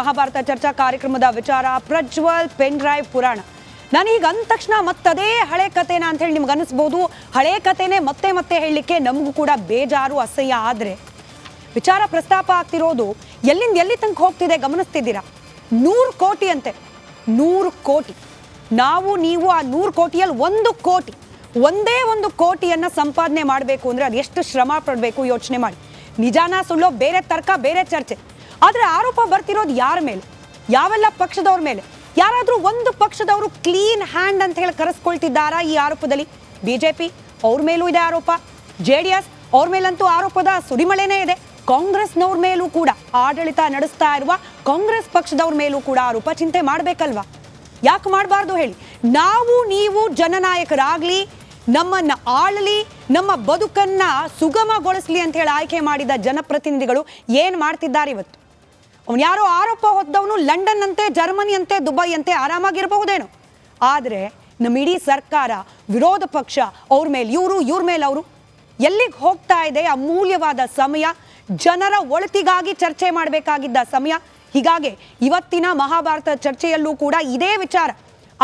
ಮಹಾಭಾರತ ಚರ್ಚಾ ಕಾರ್ಯಕ್ರಮದ ವಿಚಾರ Prajwal pen drive ಪುರಾಣ. ನಾನೀಗ ಅಂದ ತಕ್ಷಣ ಮತ್ತದೇ ಹಳೆ ಕಥೆನ ಅಂತ ಹೇಳಿ ನಿಮ್ಗೆ ಅನಿಸ್ಬೋದು. ಹಳೆ ಕಥೆನೇ ಮತ್ತೆ ಮತ್ತೆ ಹೇಳಲಿಕ್ಕೆ ನಮಗೂ ಕೂಡ ಬೇಜಾರು ಅಸಹ್ಯ. ಆದರೆ ವಿಚಾರ ಪ್ರಸ್ತಾಪ ಆಗ್ತಿರೋದು ಎಲ್ಲಿಂದ ಎಲ್ಲಿ ತನಕ ಹೋಗ್ತಿದೆ ಗಮನಿಸ್ತಿದ್ದೀರಾ? 100 ಕೋಟಿ ಅಂತೆ, 100 ಕೋಟಿ. ನಾವು ನೀವು ಆ 100 ಕೋಟಿಯಲ್ಲಿ 1 ಕೋಟಿ, ಒಂದೇ 1 ಕೋಟಿಯನ್ನು ಸಂಪಾದನೆ ಮಾಡಬೇಕು ಅಂದರೆ ಅದು ಎಷ್ಟು ಶ್ರಮ ಪಡಬೇಕು ಯೋಚನೆ ಮಾಡಿ. ನಿಜಾನ ಸುಳ್ಳೋ ಬೇರೆ ತರ್ಕ, ಬೇರೆ ಚರ್ಚೆ. ಆದರೆ ಆರೋಪ ಬರ್ತಿರೋದು ಯಾರ ಮೇಲೆ? ಯಾವೆಲ್ಲ ಪಕ್ಷದವ್ರ ಮೇಲೆ? ಯಾರಾದರೂ ಒಂದು ಪಕ್ಷದವರು ಕ್ಲೀನ್ ಹ್ಯಾಂಡ್ ಅಂತ ಹೇಳಿ ಕರೆಸ್ಕೊಳ್ತಿದ್ದಾರಾ ಈ ಆರೋಪದಲ್ಲಿ? ಬಿಜೆಪಿ ಅವ್ರ ಮೇಲೂ ಇದೆ ಆರೋಪ, JDS ಅವ್ರ ಮೇಲಂತೂ ಆರೋಪದ ಸುರಿಮಳೆನೇ ಇದೆ. ಕಾಂಗ್ರೆಸ್ನವ್ರ ಮೇಲೂ ಕೂಡ, ಆಡಳಿತ ನಡೆಸ್ತಾ ಇರುವ ಕಾಂಗ್ರೆಸ್ ಪಕ್ಷದವ್ರ ಮೇಲೂ ಕೂಡ ಆರೋಪ. ಚಿಂತೆ ಮಾಡಬೇಕಲ್ವಾ? ಯಾಕೆ ಮಾಡಬಾರ್ದು ಹೇಳಿ? ನಾವು ನೀವು ಜನನಾಯಕರಾಗಲಿ, ನಮ್ಮನ್ನು ಆಳಲಿ, ನಮ್ಮ ಬದುಕನ್ನು ಸುಗಮಗೊಳಿಸಲಿ ಅಂತ ಹೇಳಿ ಆಯ್ಕೆ ಮಾಡಿದ ಜನಪ್ರತಿನಿಧಿಗಳು ಏನು ಮಾಡ್ತಿದ್ದಾರೆ ಇವತ್ತು? ಅವನು ಯಾರೋ ಆರೋಪ ಹೊತ್ತವನು ಲಂಡನ್ ಅಂತೆ, ಜರ್ಮನಿ ಅಂತೆ, ದುಬೈ ಅಂತೆ ಆರಾಮಾಗಿರಬಹುದೇನೋ. ಆದರೆ ನಮ್ಮ ಇಡೀ ಸರ್ಕಾರ, ವಿರೋಧ ಪಕ್ಷ ಅವ್ರ ಮೇಲೆ ಇವರು, ಇವ್ರ ಮೇಲೆ ಅವರು, ಎಲ್ಲಿಗೆ ಹೋಗ್ತಾ ಇದೆ? ಅಮೂಲ್ಯವಾದ ಸಮಯ, ಜನರ ಒಳಿತಿಗಾಗಿ ಚರ್ಚೆ ಮಾಡಬೇಕಾಗಿದ್ದ ಸಮಯ. ಹೀಗಾಗಿ ಇವತ್ತಿನ ಮಹಾಭಾರತ ಚರ್ಚೆಯಲ್ಲೂ ಕೂಡ ಇದೇ ವಿಚಾರ.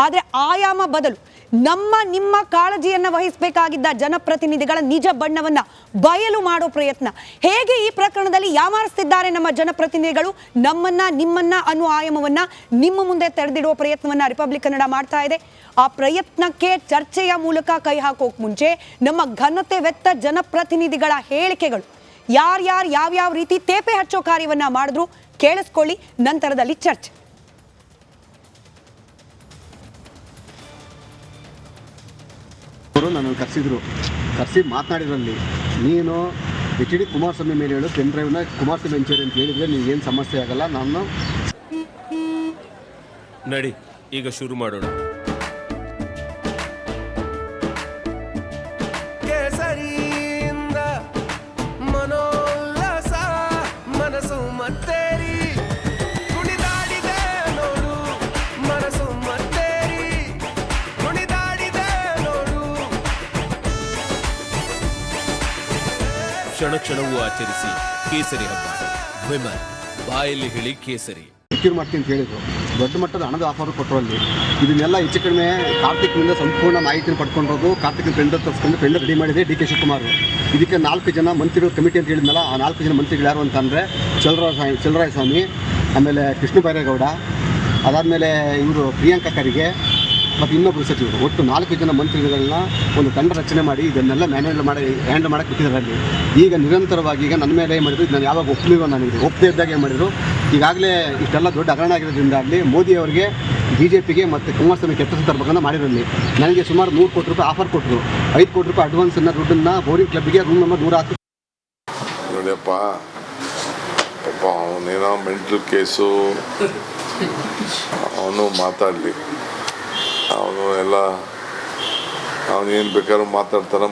ಆದರೆ ಆಯಾಮ ಬದಲು ನಮ್ಮ ನಿಮ್ಮ ಕಾಳಜಿಯನ್ನು ವಹಿಸಬೇಕಾಗಿದ್ದ ಜನಪ್ರತಿನಿಧಿಗಳ ನಿಜ ಬಣ್ಣವನ್ನು ಬಯಲು ಮಾಡೋ ಪ್ರಯತ್ನ. ಹೇಗೆ ಈ ಪ್ರಕರಣದಲ್ಲಿ ಯಾಮಾರಿಸ್ತಿದ್ದಾರೆ ನಮ್ಮ ಜನಪ್ರತಿನಿಧಿಗಳು, ನಮ್ಮನ್ನ ನಿಮ್ಮನ್ನ ಅನ್ನೋ ಆಯಾಮವನ್ನು ನಿಮ್ಮ ಮುಂದೆ ತೆರೆದಿಡುವ ಪ್ರಯತ್ನವನ್ನು ರಿಪಬ್ಲಿಕ್ ಕನ್ನಡ ಮಾಡ್ತಾ ಇದೆ. ಆ ಪ್ರಯತ್ನಕ್ಕೆ ಚರ್ಚೆಯ ಮೂಲಕ ಕೈ ಹಾಕೋಕೆ ಮುಂಚೆ ನಮ್ಮ ಘನತೆ ವೆತ್ತ ಜನಪ್ರತಿನಿಧಿಗಳ ಹೇಳಿಕೆಗಳು, ಯಾರ್ಯಾರು ಯಾವ್ಯಾವ ರೀತಿ ತೇಪೆ ಹಚ್ಚೋ ಕಾರ್ಯವನ್ನ ಮಾಡಿದ್ರು ಕೇಳಿಸ್ಕೊಳ್ಳಿ, ನಂತರದಲ್ಲಿ ಚರ್ಚೆ. ನಾನು ಕರೆಸಿ ಮಾತನಾಡಿದ್ರಲ್ಲಿ ನೀನು HD ಕುಮಾರಸ್ವಾಮಿ ಮೇಲೆ ಹೇಳು, ಪೆನ್ ಡ್ರೈವ್ನ ಕುಮಾರಸ್ವಾಮಿ ಹಂಚೇರಿ ಅಂತ ಹೇಳಿದ್ರೆ ನೀವೇನು ಸಮಸ್ಯೆ ಆಗಲ್ಲ. ನಾನು ನಡಿ ಈಗ ಶುರು ಮಾಡೋಣ. ಕೇಸರಿಯಿಂದ ಮನೋಲ್ಲಾಸ ಮನಸ್ಸು ಮತ್ತೇರಿ ಕುಣಿದಾಡಿದೆ ನೋಡು, ಮನಸ್ಸು ಮತ್ತೇರಿ ಕುಣಿದಾಡಿದೆ ನೋಡು. ಕ್ಷಣ ಕ್ಷಣವೂ ಆಚರಿಸಿ ಕೇಸರಿ ಹಬ್ಬ. ವಿಮಲ್ ಬಾಯಲ್ಲಿ ಹೇಳಿ ಕೇಸರಿ ಸೆಕ್ಯೂರ್ ಮಾಡ್ತೀನಿ ಅಂತ ಹೇಳಿದ್ರು. ದೊಡ್ಡ ಮಟ್ಟದ ಹಣದ ಆಫರ್ ಕೊಟ್ಟರು. ಅಲ್ಲಿ ಇದನ್ನೆಲ್ಲ ಹೆಚ್ಚು ಕಡಿಮೆ ಕಾರ್ತಿಕ್ನಿಂದ ಸಂಪೂರ್ಣ ಮಾಹಿತಿನ ಪಡ್ಕೊಂಡಿರೋದು. ಕಾರ್ತಿಕ್ನ ಪೆಂಡರ್ ತರಿಸ್ಕೊಂಡು ಪೆಂಡರ್ ರೆಡಿ ಮಾಡಿದೆ DK ಶಿವಕುಮಾರ್. ಇದಕ್ಕೆ 4 ಜನ ಮಂತ್ರಿಗಳು ಕಮಿಟಿ ಅಂತ ಹೇಳಿದ್ನಲ್ಲ, ಆ 4 ಜನ ಮಂತ್ರಿಗಳು ಯಾರು ಅಂತಂದರೆ ಚಲರಾಯ ಸ್ವಾಮಿ, ಆಮೇಲೆ ಕೃಷ್ಣ ಬೈರೇಗೌಡ, ಅದಾದಮೇಲೆ ಇವರು ಪ್ರಿಯಾಂಕಾ ಖರ್ಗೆ ಮತ್ತು ಇನ್ನೊಬ್ಬರು ಸಚಿವರು. ಒಟ್ಟು 4 ಜನ ಮಂತ್ರಿಗಳನ್ನ ಒಂದು ತಂಡ ರಚನೆ ಮಾಡಿ ಇದನ್ನೆಲ್ಲ ಹ್ಯಾಂಡಲ್ ಮಾಡೋಕ್ಕೆ ಬಿಟ್ಟಿದ್ದಾರೆ. ಅಲ್ಲಿ ಈಗ ನಿರಂತರವಾಗಿ ಈಗ ನನ್ನ ಮೇಲೆ ಏನು ಮಾಡಿದ್ರು, ನಾನು ಯಾವಾಗ ಒಪ್ಪಲಿಲ್ಲ, ನನಗೆ ಒಪ್ಪದೇ ಇದ್ದಾಗ ಏನು ಮಾಡಿದರು. ಈಗಾಗಲೇ ಇಷ್ಟೆಲ್ಲ ದೊಡ್ಡ ಹಗರಣ ಆಗಿರೋದ್ರಿಂದ ಆಗಲಿ ಮೋದಿ ಅವರಿಗೆ, BJPಗೆ ಮತ್ತು ಕುಮಾರಸ್ವಾಮಿ ಕೆಟ್ಟ ತರಬೇಕನ್ನ ಮಾಡಿರಲ್ಲಿ ನನಗೆ ಸುಮಾರು 100 ಕೋಟಿ ರೂಪಾಯಿ ಆಫರ್ ಕೊಟ್ಟರು. 5 ಕೋಟಿ ರೂಪಾಯಿ ಅಡ್ವಾನ್ಸನ್ನು ದುಡ್ಡನ್ನು ಬೋರಿಂಗ್ ಕ್ಲಬ್ಗೆ ರೂಮ್ ನಂಬರ್ 110. ನೋಡಿಯಪ್ಪ, ಪಾಪ ಅವನೇನೋ ಮೆಂಟಲ್ ಕೇಸು, ಅವನು ಮಾತಾಡಲಿ, ಅವನು ಎಲ್ಲ ಅವನೇನು ಬೇಕಾದ್ರೂ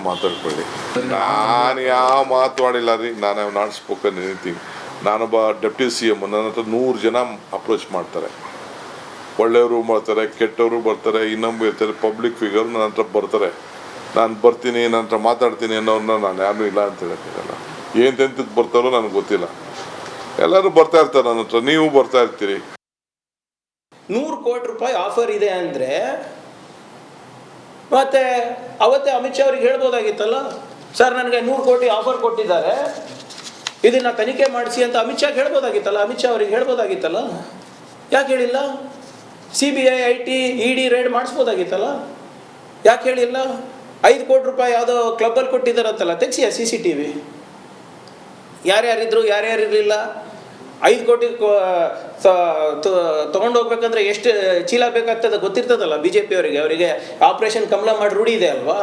ಮಾತಾಡ್ಕೊಳ್ಳಿ. ನಾನು ಯಾವ ಮಾತಾಡಿಲ್ಲ ರೀ. ನಾನು ನಾಟ್ ಸ್ಪೋಕನ್ ಎನಿಥಿಂಗ್. ನಾನೊಬ್ಬ ಡೆಪ್ಟಿ CM. ನನ್ನ ಹತ್ರ 100 ಜನ ಅಪ್ರೋಚ್ ಮಾಡ್ತಾರೆ. ಒಳ್ಳೆಯವರು ಬರ್ತಾರೆ, ಕೆಟ್ಟವರು ಬರ್ತಾರೆ, ಇನ್ನೊಬ್ಬರು ಇರ್ತಾರೆ, ಪಬ್ಲಿಕ್ ಫಿಗರ್ ನನ್ನ ಹತ್ರ ಬರ್ತಾರೆ. ನಾನು ಬರ್ತೀನಿ, ನನ್ನ ಹತ್ರ ಮಾತಾಡ್ತೀನಿ ಅನ್ನೋರನ್ನ ನಾನು ಯಾರೂ ಇಲ್ಲ ಅಂತ ಹೇಳೋಕ್ಕಾಗಲ್ಲ. ಎಂತೆಂತಕ್ಕೆ ಬರ್ತಾರೋ ನನಗೆ ಗೊತ್ತಿಲ್ಲ. ಎಲ್ಲರೂ ಬರ್ತಾ ಇರ್ತಾರೆ ನನ್ನ ಹತ್ರ, ನೀವು ಬರ್ತಾ ಇರ್ತೀರಿ. 100 ಕೋಟಿ ರೂಪಾಯಿ ಆಫರ್ ಇದೆ ಅಂದರೆ ಮತ್ತೆ ಅವತ್ತೇ ಅಮಿತ್ ಶಾ ಅವ್ರಿಗೆ ಹೇಳ್ಬೋದಾಗಿತ್ತಲ್ಲ, ಸರ್ ನನಗೆ 100 ಕೋಟಿ ಆಫರ್ ಕೊಟ್ಟಿದ್ದಾರೆ, ಇದನ್ನು ತನಿಖೆ ಮಾಡಿಸಿ ಅಂತ ಅಮಿತ್ ಶಾ ಹೇಳ್ಬೋದಾಗಿತ್ತಲ್ಲ, ಅಮಿತ್ ಶಾ ಅವ್ರಿಗೆ ಹೇಳ್ಬೋದಾಗಿತ್ತಲ್ಲ. ಯಾಕೆ ಹೇಳಿಲ್ಲ? CBI IT ED ರೇಡ್ ಮಾಡಿಸ್ಬೋದಾಗಿತ್ತಲ್ಲ, ಯಾಕೆ ಹೇಳಿಲ್ಲ? 5 ಕೋಟಿ ರೂಪಾಯಿ ಯಾವುದೋ ಕ್ಲಬ್ಬಲ್ಲಿ ಕೊಟ್ಟಿದ್ದಾರಂತಲ್ಲ, ತೆಗ್ಸಿಯ CCTV. ಯಾರ್ಯಾರಿದ್ರು ಯಾರ್ಯಾರಿರಲಿಲ್ಲ? 5 ಕೋಟಿ ತೊಗೊಂಡು ಹೋಗ್ಬೇಕಂದ್ರೆ ಎಷ್ಟು ಚೀಲ ಬೇಕಾಗ್ತದೆ ಗೊತ್ತಿರ್ತದಲ್ಲ BJP ಅವರಿಗೆ ಆಪರೇಷನ್ ಕಮಲ ಮಾಡಿ ರೂಢಿ ಇದೆ ಅಲ್ವಾ?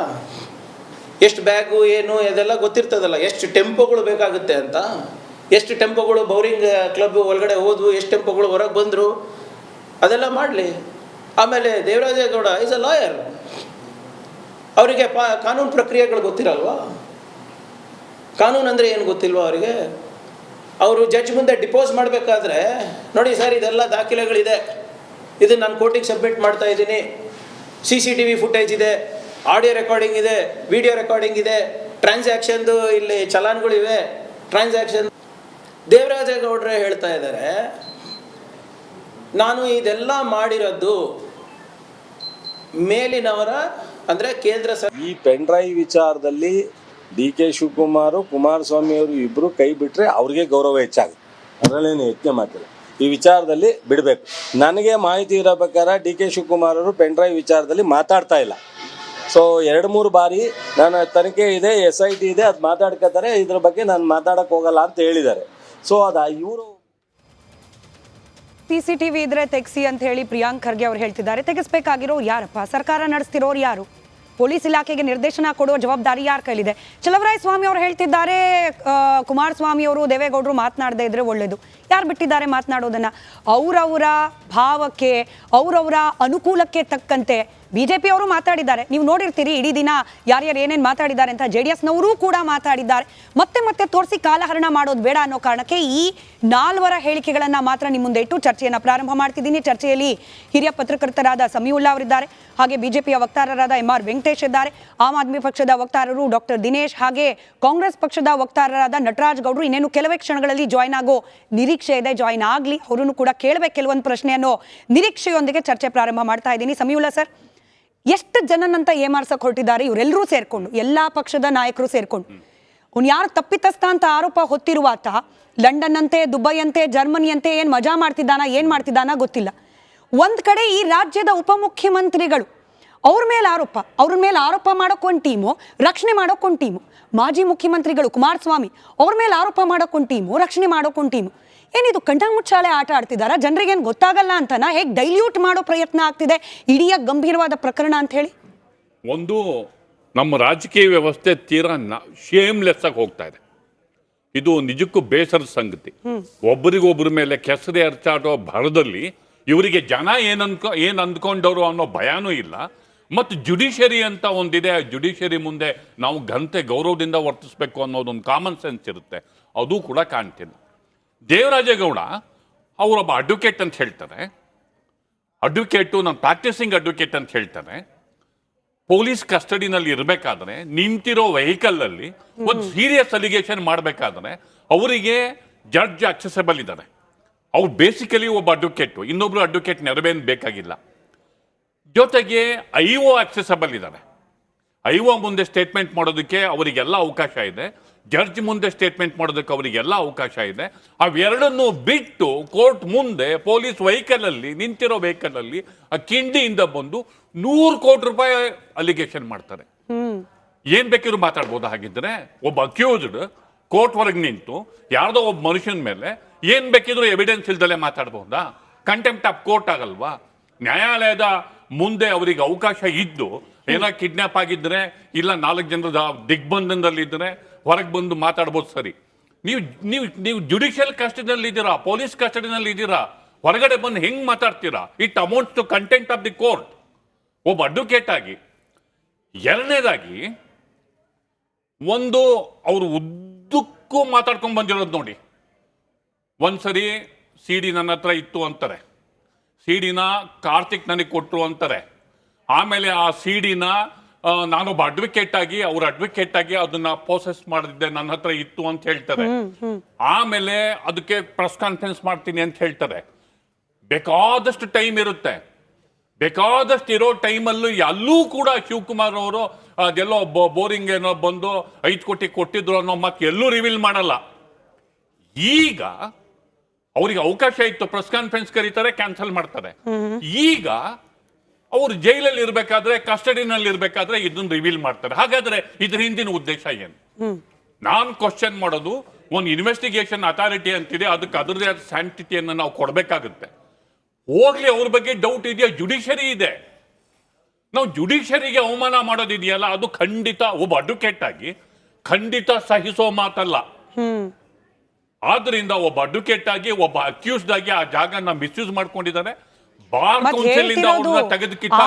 ಎಷ್ಟು ಬ್ಯಾಗು ಏನು ಅದೆಲ್ಲ ಗೊತ್ತಿರ್ತದಲ್ಲ. ಎಷ್ಟು ಟೆಂಪೋಗಳು ಬೇಕಾಗುತ್ತೆ ಅಂತ, ಎಷ್ಟು ಟೆಂಪೋಗಳು ಬೌರಿಂಗ್ ಕ್ಲಬ್ ಒಳಗಡೆ ಹೋದ್ವು, ಎಷ್ಟು ಟೆಂಪೋಗಳು ಹೊರಗೆ ಬಂದರು, ಅದೆಲ್ಲ ಮಾಡಲಿ. ಆಮೇಲೆ ದೇವರಾಜೇಗೌಡ ಈಸ್ ಅ ಲಾಯರ್, ಅವರಿಗೆ ಕಾನೂನು ಪ್ರಕ್ರಿಯೆಗಳು ಗೊತ್ತಿರಲ್ವಾ? ಕಾನೂನು ಅಂದರೆ ಏನು ಗೊತ್ತಿಲ್ವಾ ಅವರಿಗೆ? ಅವರು ಜಡ್ಜ್ ಮುಂದೆ ಡಿಪೋಸ್ ಮಾಡಬೇಕಾದ್ರೆ, ನೋಡಿ ಸರ್ ಇದೆಲ್ಲ ದಾಖಲೆಗಳಿದೆ, ಇದನ್ನು ನಾನು ಕೋರ್ಟಿಗೆ ಸಬ್ಮಿಟ್ ಮಾಡ್ತಾ ಇದ್ದೀನಿ, CCTV ಫುಟೇಜ್ ಇದೆ, ಆಡಿಯೋ ರೆಕಾರ್ಡಿಂಗ್ ಇದೆ, ವಿಡಿಯೋ ರೆಕಾರ್ಡಿಂಗ್ ಇದೆ, ಟ್ರಾನ್ಸಾಕ್ಷನ್ದು ಇಲ್ಲಿ ಚಲಾನ್ಗಳಿವೆ, ಟ್ರಾನ್ಸಾಕ್ಷನ್. ದೇವರಾಜೇಗೌಡರೇ ಹೇಳ್ತಾ ಇದ್ದಾರೆ ನಾನು ಇದೆಲ್ಲ ಮಾಡಿರೋದು ಮೇಲಿನವರ ಅಂದರೆ ಕೇಂದ್ರ ಈ ಪೆನ್ ಡ್ರೈವ್ ವಿಚಾರದಲ್ಲಿ DK ಶಿವಕುಮಾರ್ ಕುಮಾರಸ್ವಾಮಿ ಅವರು ಇಬ್ಬರು ಕೈ ಬಿಟ್ಟರೆ ಅವ್ರಿಗೆ ಗೌರವ ಹೆಚ್ಚಾಗುತ್ತೆ, ಅದರಲ್ಲೇನು ಯೋಚನೆ ಮಾಡ್ತಿಲ್ಲ. ಈ ವಿಚಾರದಲ್ಲಿ ಬಿಡಬೇಕು. ನನಗೆ ಮಾಹಿತಿ ಇರೋ ಪ್ರಕಾರ DK ಶಿವಕುಮಾರ್ ಅವರು ಪೆನ್ ಡ್ರೈವ್ ವಿಚಾರದಲ್ಲಿ ಮಾತಾಡ್ತಾ ಇಲ್ಲ. ಸೊ 2-3 ಬಾರಿ ನನ್ನ ತನಿಖೆ ಇದೆ, SIT ಇದೆ, ಅದು ಮಾತಾಡ್ಕೋತಾರೆ, ಇದ್ರ ಬಗ್ಗೆ ನಾನು ಮಾತಾಡಕ್ಕೆ ಹೋಗಲ್ಲ ಅಂತ ಹೇಳಿದ್ದಾರೆ. ಸೊ ಇವರು CCTV ಇದ್ರೆ ತೆಗ್ಸಿ ಅಂತ ಹೇಳಿ ಪ್ರಿಯಾಂಕ್ ಖರ್ಗೆ ಅವರು ಹೇಳ್ತಿದ್ದಾರೆ. ತೆಗೆಸ್ಬೇಕಾಗಿರೋ ಯಾರಪ್ಪ? ಸರ್ಕಾರ ನಡೆಸ್ತಿರೋರು ಯಾರು? ಪೊಲೀಸ್ ಇಲಾಖೆಗೆ ನಿರ್ದೇಶನ ಕೊಡುವ ಜವಾಬ್ದಾರಿ ಯಾರ ಕೈಲಿದೆ? ಚಲವರಾಯ ಸ್ವಾಮಿ ಅವರು ಹೇಳ್ತಿದ್ದಾರೆ ಕುಮಾರಸ್ವಾಮಿ ಅವರು ದೇವೇಗೌಡರು ಮಾತನಾಡದೇ ಇದ್ರೆ ಒಳ್ಳೇದು. ಯಾರು ಬಿಟ್ಟಿದ್ದಾರೆ ಮಾತನಾಡೋದನ್ನ? ಅವರವರ ಭಾವಕ್ಕೆ ಅವರವರ ಅನುಕೂಲಕ್ಕೆ ತಕ್ಕಂತೆ BJP ಅವರು ಮಾತಾಡಿದ್ದಾರೆ. ನೀವು ನೋಡಿರ್ತೀರಿ ಇಡೀ ದಿನ ಯಾರ್ಯಾರು ಏನೇನು ಮಾತಾಡಿದ್ದಾರೆ ಅಂತ. JDSನವರು ಕೂಡ ಮಾತಾಡಿದ್ದಾರೆ. ಮತ್ತೆ ಮತ್ತೆ ತೋರಿಸಿ ಕಾಲಹರಣ ಮಾಡೋದು ಬೇಡ ಅನ್ನೋ ಕಾರಣಕ್ಕೆ ಈ 4 ಹೇಳಿಕೆಗಳನ್ನು ಮಾತ್ರ ನಿಮ್ಮ ಮುಂದೆ ಇಟ್ಟು ಚರ್ಚೆಯನ್ನು ಪ್ರಾರಂಭ ಮಾಡ್ತಿದ್ದೀನಿ. ಚರ್ಚೆಯಲ್ಲಿ ಹಿರಿಯ ಪತ್ರಕರ್ತರಾದ ಸಮೀವುಲ್ಲಾ ಅವರಿದ್ದಾರೆ, ಹಾಗೆ BJPಯ ವಕ್ತಾರರಾದ MR ವೆಂಕಟೇಶ್ ಇದ್ದಾರೆ, ಆಮ್ ಆದ್ಮಿ ಪಕ್ಷದ ವಕ್ತಾರರು ಡಾಕ್ಟರ್ ದಿನೇಶ್, ಹಾಗೆ ಕಾಂಗ್ರೆಸ್ ಪಕ್ಷದ ವಕ್ತಾರರಾದ ನಟರಾಜ್ ಗೌಡ್ರು ಇನ್ನೇನು ಕೆಲವೇ ಕ್ಷಣಗಳಲ್ಲಿ ಜಾಯ್ನ್ ಆಗೋ ನಿರೀಕ್ಷೆ ಇದೆ. ಜಾಯ್ನ್ ಆಗಲಿ, ಅವರನ್ನು ಕೂಡ ಕೇಳಬೇಕು ಕೆಲವೊಂದು ಪ್ರಶ್ನೆಯನ್ನು ನಿರೀಕ್ಷೆಯೊಂದಿಗೆ ಚರ್ಚೆ ಪ್ರಾರಂಭ ಮಾಡ್ತಾ ಇದ್ದೀನಿ. ಸಮೀವುಲ್ಲಾ ಸರ್, ಎಷ್ಟು ಜನನಂತ ಏಮಾರ್ಸಕ್ಕೆ ಹೊರಟಿದ್ದಾರೆ ಇವರೆಲ್ಲರೂ ಸೇರ್ಕೊಂಡು, ಎಲ್ಲಾ ಪಕ್ಷದ ನಾಯಕರು ಸೇರ್ಕೊಂಡು? ಅವ್ನು ಯಾರು ತಪ್ಪಿತಸ್ಥ ಅಂತ ಆರೋಪ ಹೊತ್ತಿರುವಾತ ಲಂಡನ್ ಅಂತೆ, ದುಬೈ ಅಂತೆ, ಜರ್ಮನಿ ಅಂತೆ ಏನು ಮಜಾ ಮಾಡ್ತಿದ್ದಾನ, ಏನು ಮಾಡ್ತಿದ್ದಾನ ಗೊತ್ತಿಲ್ಲ. ಒಂದ್ ಕಡೆ ಈ ರಾಜ್ಯದ ಉಪಮುಖ್ಯಮಂತ್ರಿಗಳು ಅವ್ರ ಮೇಲೆ ಆರೋಪ ಮಾಡೋಕೊಂದು ಟೀಮು, ರಕ್ಷಣೆ ಮಾಡೋಕೊಂದು ಟೀಮು. ಮಾಜಿ ಮುಖ್ಯಮಂತ್ರಿಗಳು ಕುಮಾರಸ್ವಾಮಿ ಅವ್ರ ಮೇಲೆ ಆರೋಪ ಮಾಡೋಕೊಂದು ಟೀಮು, ರಕ್ಷಣೆ ಮಾಡೋಕೊಂದು ಟೀಮು. ಏನಿದು ಕಣ್ಣಾಮುಚ್ಚಾಲೆ ಆಟ ಆಡ್ತಿದ್ದಾರಾ? ಜನರಿಗೇನು ಗೊತ್ತಾಗಲ್ಲ ಅಂತನಾ? ಹೇಗೆ ಡೈಲ್ಯೂಟ್ ಮಾಡೋ ಪ್ರಯತ್ನ ಆಗ್ತಿದೆ ಇಡೀ ಗಂಭೀರವಾದ ಪ್ರಕರಣ ಅಂತ ಹೇಳಿ? ಒಂದು ನಮ್ಮ ರಾಜಕೀಯ ವ್ಯವಸ್ಥೆ ತೀರಾ ಶೇಮ್ಲೆಸ್ ಆಗಿ ಹೋಗ್ತಾ ಇದೆ. ಇದು ನಿಜಕ್ಕೂ ಬೇಸರದ ಸಂಗತಿ. ಒಬ್ಬರಿಗೊಬ್ಬರ ಮೇಲೆ ಕೆಸರೆ ಅರ್ಚಾಡೋ ಭರದಲ್ಲಿ ಇವರಿಗೆ ಜನ ಏನು ಅಂದ್ಕೊಂಡವರು ಅನ್ನೋ ಭಯನೂ ಇಲ್ಲ. ಮತ್ತು ಜುಡಿಷರಿ ಅಂತ ಒಂದಿದೆ, ಜುಡಿಷರಿ ಮುಂದೆ ನಾವು ಘನತೆ ಗೌರವದಿಂದ ವರ್ತಿಸ್ಬೇಕು ಅನ್ನೋದೊಂದು ಕಾಮನ್ ಸೆನ್ಸ್ ಇರುತ್ತೆ, ಅದು ಕೂಡ ಕಾಣ್ತಿಲ್ಲ. ದೇವರಾಜೇಗೌಡ ಅವರೊಬ್ಬ ಅಡ್ವೊಕೇಟ್ ಅಂತ ಹೇಳ್ತಾರೆ, ನಾನು ಪ್ರಾಕ್ಟೀಸಿಂಗ್ ಅಡ್ವೊಕೇಟ್ ಅಂತ ಹೇಳ್ತಾರೆ. ಪೊಲೀಸ್ ಕಸ್ಟಡಿನಲ್ಲಿ ಇರಬೇಕಾದ್ರೆ ನಿಂತಿರೋ ವೆಹಿಕಲಲ್ಲಿ ಒಂದು ಸೀರಿಯಸ್ ಅಲಿಗೇಷನ್ ಮಾಡಬೇಕಾದ್ರೆ ಅವರಿಗೆ ಜಡ್ಜ್ ಅಕ್ಸೆಸಬಲ್ ಇದ್ದಾರೆ. ಅವ್ರು ಬೇಸಿಕಲಿ ಒಬ್ಬ ಅಡ್ವೊಕೇಟು, ಇನ್ನೊಬ್ರು ಅಡ್ವೊಕೇಟ್ ನೆರವೇನು ಬೇಕಾಗಿಲ್ಲ. ಜೊತೆಗೆ IO ಅಕ್ಸೆಸಬಲ್ ಇದ್ದಾರೆ. IO ಮುಂದೆ ಸ್ಟೇಟ್ಮೆಂಟ್ ಮಾಡೋದಕ್ಕೆ ಅವರಿಗೆಲ್ಲ ಅವಕಾಶ ಇದೆ, ಜಡ್ಜ್ ಮುಂದೆ ಸ್ಟೇಟ್ಮೆಂಟ್ ಮಾಡೋದಕ್ಕೆ ಅವರಿಗೆಲ್ಲ ಅವಕಾಶ ಇದೆ. ಅವೆರಡನ್ನು ಬಿಟ್ಟು ಕೋರ್ಟ್ ಮುಂದೆ ಪೊಲೀಸ್ ವೆಹಿಕಲಲ್ಲಿ ನಿಂತಿರೋ ವೆಹಿಕಲಲ್ಲಿ ಆ ಕಿಂಡಿಯಿಂದ ಬಂದು 100 ಕೋಟಿ ರೂಪಾಯಿ ಅಲಿಗೇಷನ್ ಮಾಡ್ತಾರೆ. ಏನ್ ಬೇಕಿದ್ರು ಮಾತಾಡ್ಬೋದು. ಹಾಗಿದ್ರೆ ಒಬ್ಬ ಅಕ್ಯೂಸ್ಡ್ ಕೋರ್ಟ್ ಹೊರಗೆ ನಿಂತು ಯಾರ್ದೋ ಒಬ್ಬ ಮನುಷ್ಯನ ಮೇಲೆ ಏನ್ ಬೇಕಿದ್ರು ಎವಿಡೆನ್ಸ್ ಇಲ್ದಲೆ ಮಾತಾಡ್ಬಹುದಾ? ಕಂಟೆಂಪ್ಟ್ ಆಫ್ ಕೋರ್ಟ್ ಆಗಲ್ವಾ? ನ್ಯಾಯಾಲಯದ ಮುಂದೆ ಅವರಿಗೆ ಅವಕಾಶ ಇದ್ದು ಏನೋ ಕಿಡ್ನಾಪ್ ಆಗಿದ್ರೆ ಇಲ್ಲ 4 ಜನರ ದಿಗ್ಬಂಧನದಲ್ಲಿದ್ದರೆ ಹೊರಗೆ ಬಂದು ಮಾತಾಡ್ಬೋದು. ಸರಿ, ನೀವು ಜುಡಿಷಿಯಲ್ ಕಸ್ಟಡಿನಲ್ಲಿ ಇದ್ದೀರಾ, ಪೊಲೀಸ್ ಕಸ್ಟಡಿನಲ್ಲಿ ಇದ್ದೀರಾ, ಹೊರಗಡೆ ಬಂದು ಹೆಂಗ್ ಮಾತಾಡ್ತೀರಾ? It amounts to content of the court ಒಬ್ಬ ಅಡ್ವೊಕೇಟ್ ಆಗಿ. ಎರಡನೇದಾಗಿ ಒಂದು ಅವರು ಉದ್ದಕ್ಕೂ ಮಾತಾಡ್ಕೊಂಡು ಬಂದಿರೋದು ನೋಡಿ. ಒಂದ್ಸರಿ CD ನನ್ನ ಹತ್ರ ಇತ್ತು ಅಂತಾರೆ, CD ಕಾರ್ತಿಕ್ ನನಗೆ ಕೊಟ್ಟರು ಅಂತಾರೆ. ಆಮೇಲೆ ಆ CD ನಾನೊಬ್ಬ ಅಡ್ವೊಕೇಟ್ ಆಗಿ ಅದನ್ನ ಪ್ರೋಸೆಸ್ ಮಾಡಿದ್ದೆ, ನನ್ನ ಹತ್ರ ಇತ್ತು ಅಂತ ಹೇಳ್ತಾರೆ. ಆಮೇಲೆ ಅದಕ್ಕೆ ಪ್ರೆಸ್ ಕಾನ್ಫರೆನ್ಸ್ ಮಾಡ್ತೀನಿ ಅಂತ ಹೇಳ್ತಾರೆ. ಬೇಕಾದಷ್ಟು ಟೈಮ್ ಇರುತ್ತೆ. ಬೇಕಾದಷ್ಟು ಇರೋ ಟೈಮಲ್ಲೂ ಅಲ್ಲೂ ಕೂಡ ಶಿವಕುಮಾರ್ ಅವರು ಅದೆಲ್ಲೋ ಬೋರಿಂಗ್ ಏನೋ ಬಂದು 5 ಕೋಟಿ ಕೊಟ್ಟಿದ್ರು ಅನ್ನೋ ಮತ್ತೆ ಎಲ್ಲೂ ರಿವೀಲ್ ಮಾಡಲ್ಲ. ಈಗ ಅವ್ರಿಗೆ ಅವಕಾಶ ಇತ್ತು, ಪ್ರೆಸ್ ಕಾನ್ಫರೆನ್ಸ್ ಕರೀತಾರೆ, ಕ್ಯಾನ್ಸಲ್ ಮಾಡ್ತಾರೆ. ಈಗ ಅವರು ಜೈಲಲ್ಲಿ ಇರ್ಬೇಕಾದ್ರೆ, ಕಸ್ಟಡಿನಲ್ಲಿ ಇರ್ಬೇಕಾದ್ರೆ ಇದನ್ನ ರಿವೀಲ್ ಮಾಡ್ತಾರೆ. ಹಾಗಾದ್ರೆ ಇದ್ರ ಹಿಂದಿನ ಉದ್ದೇಶ ಏನು? ನಾನು ಕ್ವಶನ್ ಮಾಡೋದು, ಒಂದು ಇನ್ವೆಸ್ಟಿಗೇಷನ್ ಅಥಾರಿಟಿ ಅಂತಿದೆ, ಅದಕ್ಕೆ ಅದರದೇ ಆದ ಸ್ಯಾಂಟಿಟಿಯನ್ನು ನಾವು ಕೊಡಬೇಕಾಗುತ್ತೆ. ಹೋಗ್ಲಿ, ಅವ್ರ ಬಗ್ಗೆ ಡೌಟ್ ಇದೆಯಾ? ಜುಡಿಷರಿ ಇದೆ. ನಾವು ಜುಡಿಷರಿಗೆ ಅವಮಾನ ಮಾಡೋದಿದೆಯಲ್ಲ, ಅದು ಖಂಡಿತ ಒಬ್ಬ ಅಡ್ವೊಕೇಟ್ ಆಗಿ ಖಂಡಿತ ಸಹಿಸೋ ಮಾತಲ್ಲ. ಆದ್ರಿಂದ ಒಬ್ಬ ಅಡ್ವೊಕೇಟ್ ಆಗಿ ಒಬ್ಬ ಅಕ್ಯೂಸ್ಡ್ ಆಗಿ ಆ ಜಾಗನ ಮಿಸ್ಯೂಸ್ ಮಾಡ್ಕೊಂಡಿದ್ದಾರೆ.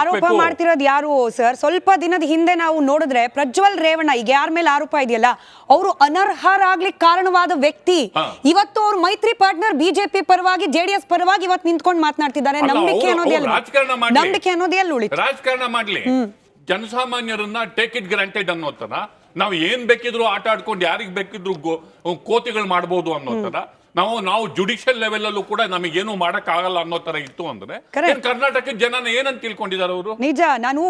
ಆರೋಪ ಮಾಡ್ತಿರೋದು ಯಾರು ಸರ್? ಸ್ವಲ್ಪ ದಿನದ ಹಿಂದೆ ನಾವು ನೋಡಿದ್ರೆ ಪ್ರಜ್ವಲ್ ರೇವಣ್ಣ, ಈಗ ಯಾರ ಮೇಲೆ ಆರೋಪ ಇದೆಯಲ್ಲ, ಅವರು ಅನರ್ಹರಾಗ್ಲಿಕ್ಕೆ ಕಾರಣವಾದ ವ್ಯಕ್ತಿ. ಇವತ್ತು ಅವ್ರ ಮೈತ್ರಿ ಪಾರ್ಟ್ನರ್ BJP ಪರವಾಗಿ, JDS ಪರವಾಗಿ ಇವತ್ತು ನಿಂತ್ಕೊಂಡು ಮಾತನಾಡ್ತಿದ್ದಾರೆ. ನಂಬಿಕೆ ಅನ್ನೋದು ಎಲ್ಲಿ ಉಳಿತು? ರಾಜಕಾರಣ ಮಾಡ್ಲಿ, ಜನಸಾಮಾನ್ಯರನ್ನ ಟೇಕ್ ಇಟ್ ಗ್ರಾಂಟೆಡ್ ಅನ್ನೋ ತರ ನಾವು ಏನ್ ಬೇಕಿದ್ರು ಆಟ ಆಡ್ಕೊಂಡು ಯಾರಿಗ್ ಬೇಕಿದ್ರು ಕೋತಿಗಳು ಮಾಡ್ಬೋದು ಅನ್ನೋ ತರ ನಾವು ಜುಡಿಷಿಯಲ್ ಲೆವೆಲ್ ಅಲ್ಲೂ ಕೂಡ ನಮಗೇನು ಮಾಡಕ್ ಆಗಲ್ಲ ಅನ್ನೋ ತರ ಇತ್ತು ಅಂದ್ರೆ Correct. ಕರ್ನಾಟಕದ ಜನನ ಏನಂತ ತಿಳ್ಕೊಂಡಿದ್ದಾರೆ ಅವರು? ನಿಜ. ನಾನು